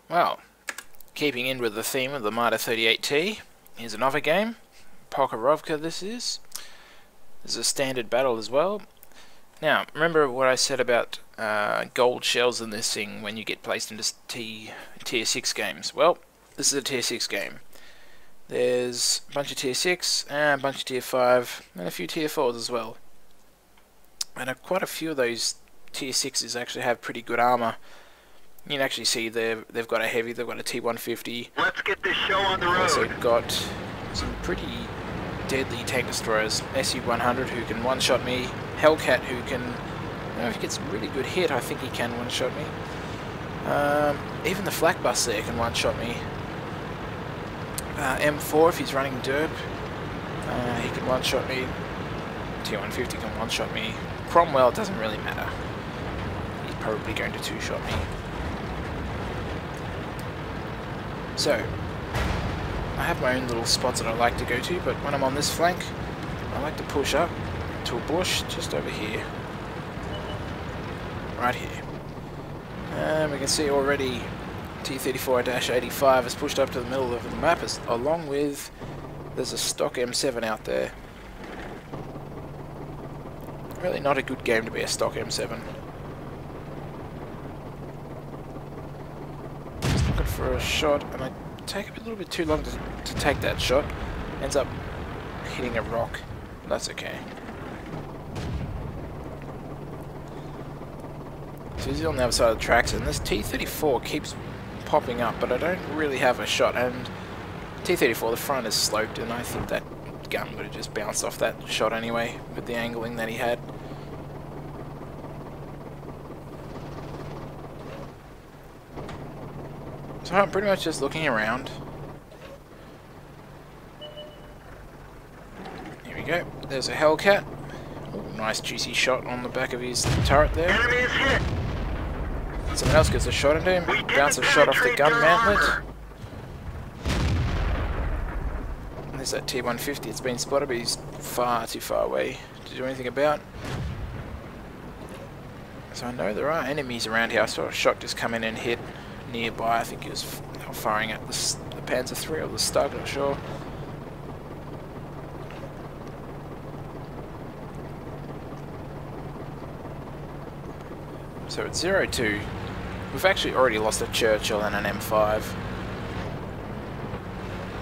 Well, keeping in with the theme of the Marder 38T, here's another game. Pokrovka this is. This is a standard battle as well. Now, remember what I said about gold shells in this thing when you get placed into Tier 6 games. Well, this is a Tier 6 game. There's a bunch of Tier 6, and a bunch of Tier 5, and a few Tier 4s as well. And quite a few of those Tier 6s actually have pretty good armor. You can actually see they've got a heavy, they've got a T-150. Let's get this show on the road. Also got some pretty deadly tank destroyers. SU-100 who can one-shot me. Hellcat who can, you know, if he gets a really good hit, I think he can one-shot me. Even the flak bus there can one-shot me. M4 if he's running derp, he can one-shot me. T-150 can one-shot me. Cromwell, it doesn't really matter. He's probably going to two-shot me. So, I have my own little spots that I like to go to, but when I'm on this flank, I like to push up to a bush just over here. Right here. And we can see already T-34-85 has pushed up to the middle of the map, along with, there's a stock M7 out there. Really not a good game to be a stock M7. Just looking for a shot, and I take a little bit too long to take that shot. Ends up hitting a rock. That's okay. So he's on the other side of the tracks, and this T-34 keeps popping up, but I don't really have a shot. And T-34, the front is sloped, and I think that gun would have just bounced off that shot anyway, with the angling that he had. So I'm pretty much just looking around. Here we go. There's a Hellcat. Ooh, nice juicy shot on the back of his turret there. Enemy is hit. Someone else gets a shot into him. Bounce a shot off the gun mantlet. And there's that T-150. It's been spotted, but he's far too far away to do anything about. So I know there are enemies around here. I saw a shot just come in and hit nearby. I think he was firing at the Panzer III or the Stug, not sure. So it's 0-2. We've actually already lost a Churchill and an M5.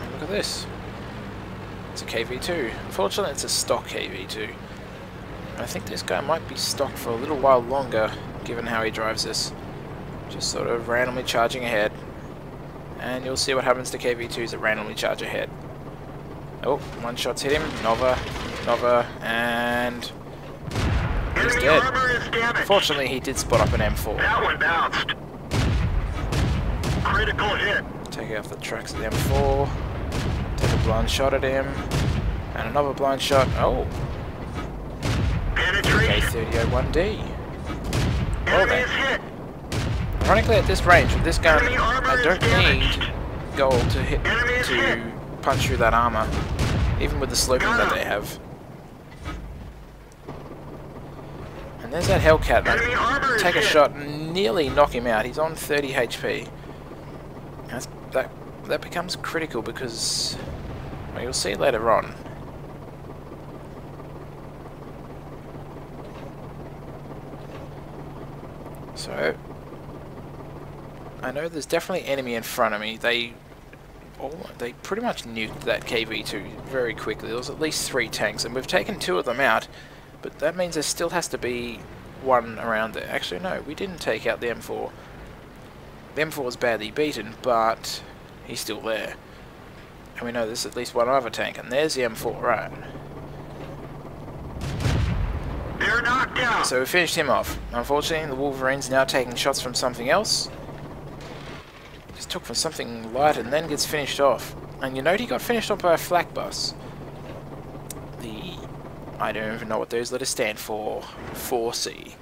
And look at this. It's a KV-2. Unfortunately, it's a stock KV-2. I think this guy might be stock for a little while longer, given how he drives this. Just sort of randomly charging ahead. And you'll see what happens to KV-2s that randomly charge ahead. Oh, one shot's hit him. Nova, and he's dead. Fortunately, he did spot up an M4. That one bounced. Critical hit. Take out the tracks of the M4. Take a blind shot at him. And another blind shot. Oh. K30-01D. Well then. Hit. Ironically, at this range, with this gun, I don't need gold to punch through that armor, even with the sloping that they have. And there's that Hellcat. I take a shot and nearly knock him out. He's on 30 HP. That becomes critical because, well, you'll see later on. So I know there's definitely enemy in front of me. They pretty much nuked that KV-2 very quickly. There was at least 3 tanks, and we've taken 2 of them out, but that means there still has to be one around there. Actually, no, we didn't take out the M4. The M4 was badly beaten, but he's still there. And we know there's at least one other tank, and there's the M4, right. They're knocked out. So we finished him off. Unfortunately, the Wolverine's now taking shots from something else. Just took from something light and then gets finished off. And you note he got finished off by a flak bus. I don't even know what those letters stand for. 4C.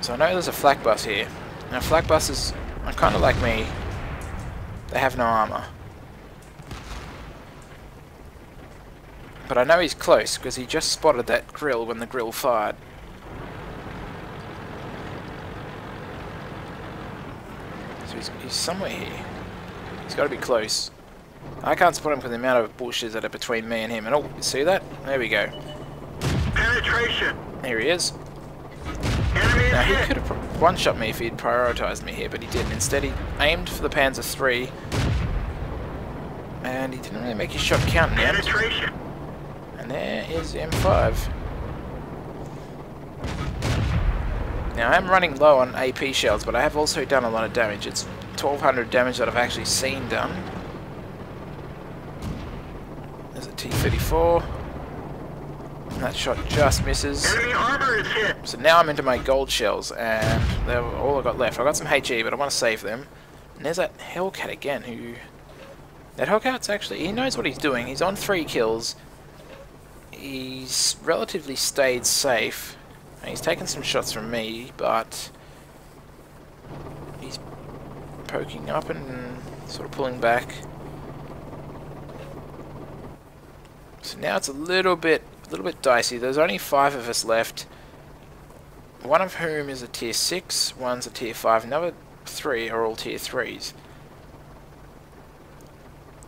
So I know there's a flak bus here. Now flak buses are kind of like me. They have no armor. But I know he's close because he just spotted that grill when the grill fired. So he's somewhere here. He's got to be close. I can't spot him for the amount of bushes that are between me and him. And oh, you see that? There we go. Penetration. Here he is. Enemy Now he hit. could have one-shot me if he'd prioritised me here, but he didn't. Instead he aimed for the Panzer III, and he didn't really make his shot count in the end. Penetration. And there is the M5. Now I am running low on AP shells, but I have also done a lot of damage. It's 1200 damage that I've actually seen done. There's a T-34. That shot just misses. Enemy armor is hit. So now I'm into my gold shells, and they're all I've got left. I've got some HE, but I want to save them. And there's that Hellcat again, who... That Hellcat's actually... He knows what he's doing. He's on 3 kills. He's relatively stayed safe. And he's taken some shots from me, but... He's poking up and sort of pulling back. So now it's a little bit dicey. There's only 5 of us left, one of whom is a tier 6, one's a tier 5, another 3 are all tier 3s.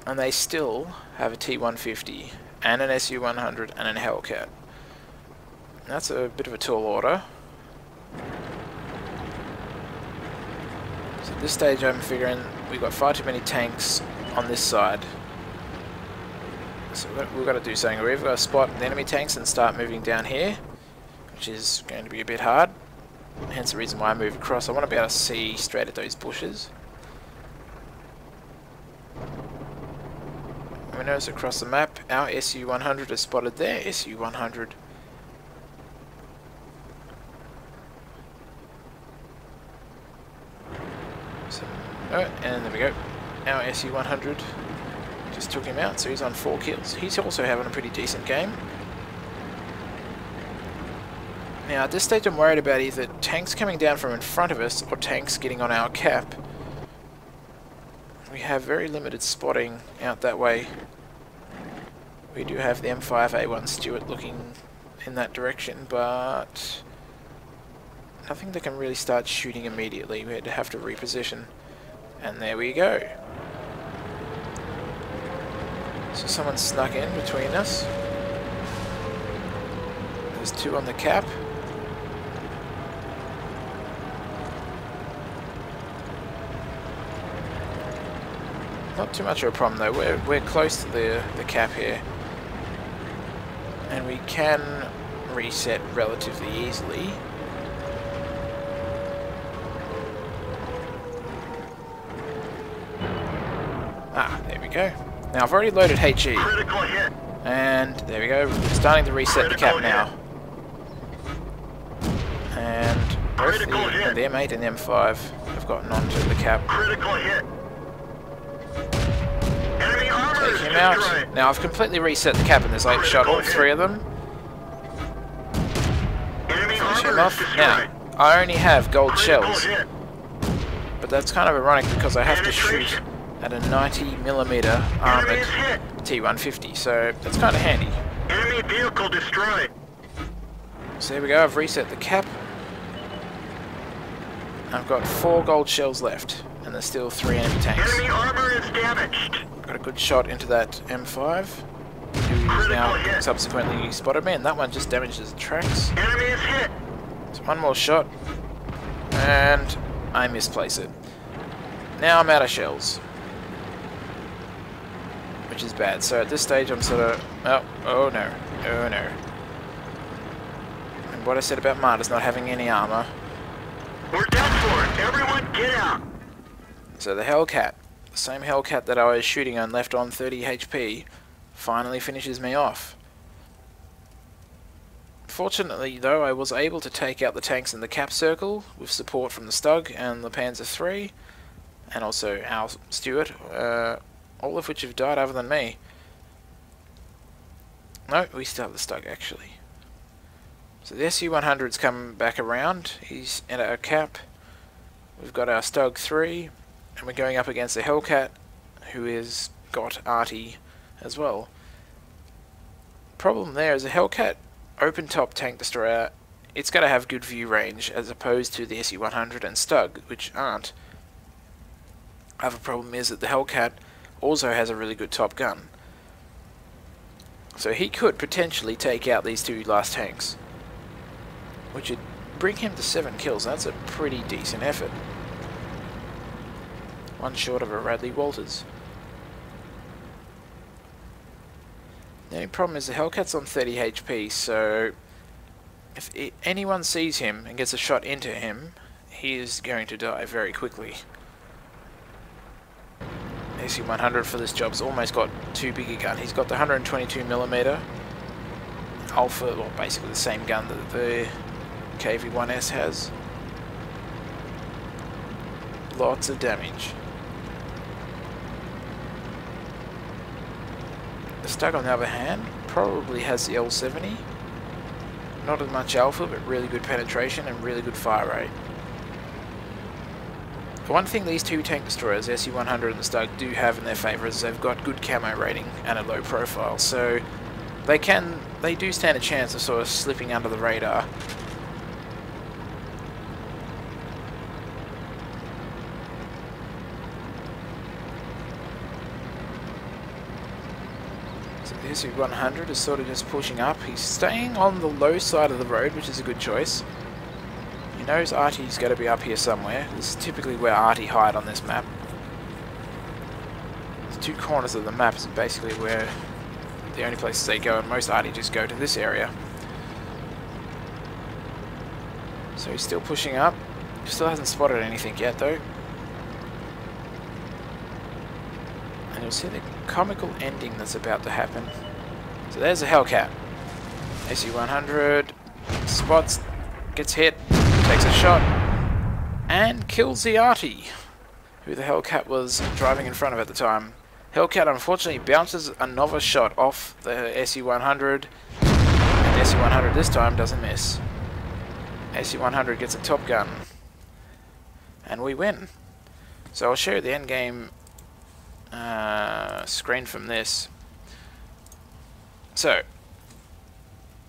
And they still have a T-150 and an SU-100 and a Hellcat. That's a bit of a tall order. So at this stage I'm figuring we've got far too many tanks on this side. So we've got to do something. We've got to spot the enemy tanks and start moving down here, which is going to be a bit hard. Hence the reason why I move across. I want to be able to see straight at those bushes. We notice across the map, our SU-100 is spotted there. SU-100. So, oh, and there we go. Our SU-100. Just took him out, so he's on 4 kills. He's also having a pretty decent game. Now at this stage I'm worried about either tanks coming down from in front of us or tanks getting on our cap. We have very limited spotting out that way. We do have the M5A1 Stuart looking in that direction, but nothing that can really start shooting immediately. We'd have to reposition. And there we go. So someone snuck in between us. There's 2 on the cap. Not too much of a problem though. We're close to the cap here, and we can reset relatively easily. Ah, there we go. Now I've already loaded HE, Critical hit. and there we go. We're starting to reset the cap now. And both the M8 and the M5 have gotten onto the cap. Critical hit. Enemy armor is Take him out. destroyed. Now I've completely reset the cap and there's 8 shot all 3 of them. Enemy Finish him armor is off. Now, destroyed. I only have gold Critical shells, hit. but that's kind of ironic because I have to shoot Penetration. at a 90mm Enemy armoured is hit. T-150, so that's kind of handy. Enemy vehicle destroyed. So there we go, I've reset the cap. I've got 4 gold shells left, and there's still 3 enemy tanks. Enemy armor is damaged. Got a good shot into that M5, who Critical now hit. subsequently spotted me, and that one just damages the tracks. Enemy is hit. So one more shot, and I misplace it. Now I'm out of shells, which is bad. So at this stage I'm sort of, oh no. And what I said about Marder's not having any armor. We're done for. Everyone get out. So the Hellcat, the same Hellcat that I was shooting on, left on 30 HP, finally finishes me off. Fortunately though, I was able to take out the tanks in the cap circle with support from the Stug and the Panzer III, and also our Stuart, all of which have died other than me. No, we still have the Stug actually. So the SU-100's come back around, he's at our cap, we've got our Stug 3, and we're going up against the Hellcat, who is got arty as well. Problem there is a Hellcat open top tank destroyer, it's got to have good view range as opposed to the SU-100 and Stug, which aren't. Other problem is that the Hellcat also has a really good top gun. So he could potentially take out these two last tanks, which would bring him to 7 kills. That's a pretty decent effort. One short of a Radley Walters. The only problem is the Hellcat's on 30 HP, so if anyone sees him and gets a shot into him, he is going to die very quickly. SC-100 for this job's almost got too big a gun. He's got the 122mm Alpha, or basically the same gun that the KV-1S has. Lots of damage. The Stug, on the other hand, probably has the L70. Not as much Alpha, but really good penetration and really good fire rate. The one thing these two tank destroyers, SC-100 and the Stug, do have in their favour is they've got good camo rating and a low profile, so they do stand a chance of sort of slipping under the radar. So the SC-100 is sort of just pushing up. He's staying on the low side of the road, which is a good choice. He knows Artie's got to be up here somewhere. This is typically where Artie hide on this map. The two corners of the map is basically where the only places they go, and most Artie just go to this area. So he's still pushing up. Still hasn't spotted anything yet though. And you'll see the comical ending that's about to happen. So there's a Hellcat. SC-100 spots, gets hit, takes a shot, and kills the Artie, who the Hellcat was driving in front of at the time. Hellcat unfortunately bounces another shot off the SC-100, and SC-100 this time doesn't miss. SC-100 gets a top gun, and we win. So I'll show you the endgame screen from this. So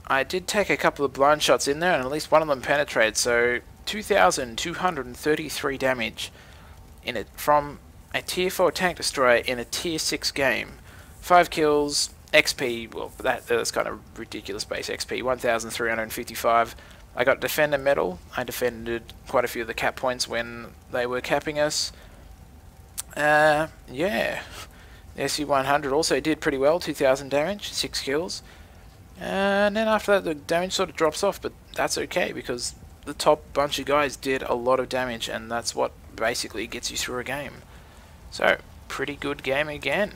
I did take a couple of blind shots in there, and at least one of them penetrated, so 2,233 damage in it from a tier 4 tank destroyer in a tier 6 game. 5 kills, XP, well that's kind of ridiculous base XP, 1,355. I got Defender Medal. I defended quite a few of the cap points when they were capping us. Yeah. The SC-100 also did pretty well, 2,000 damage, 6 kills. And then after that the damage sort of drops off, but that's okay because the top bunch of guys did a lot of damage, and that's what basically gets you through a game. So, pretty good game again.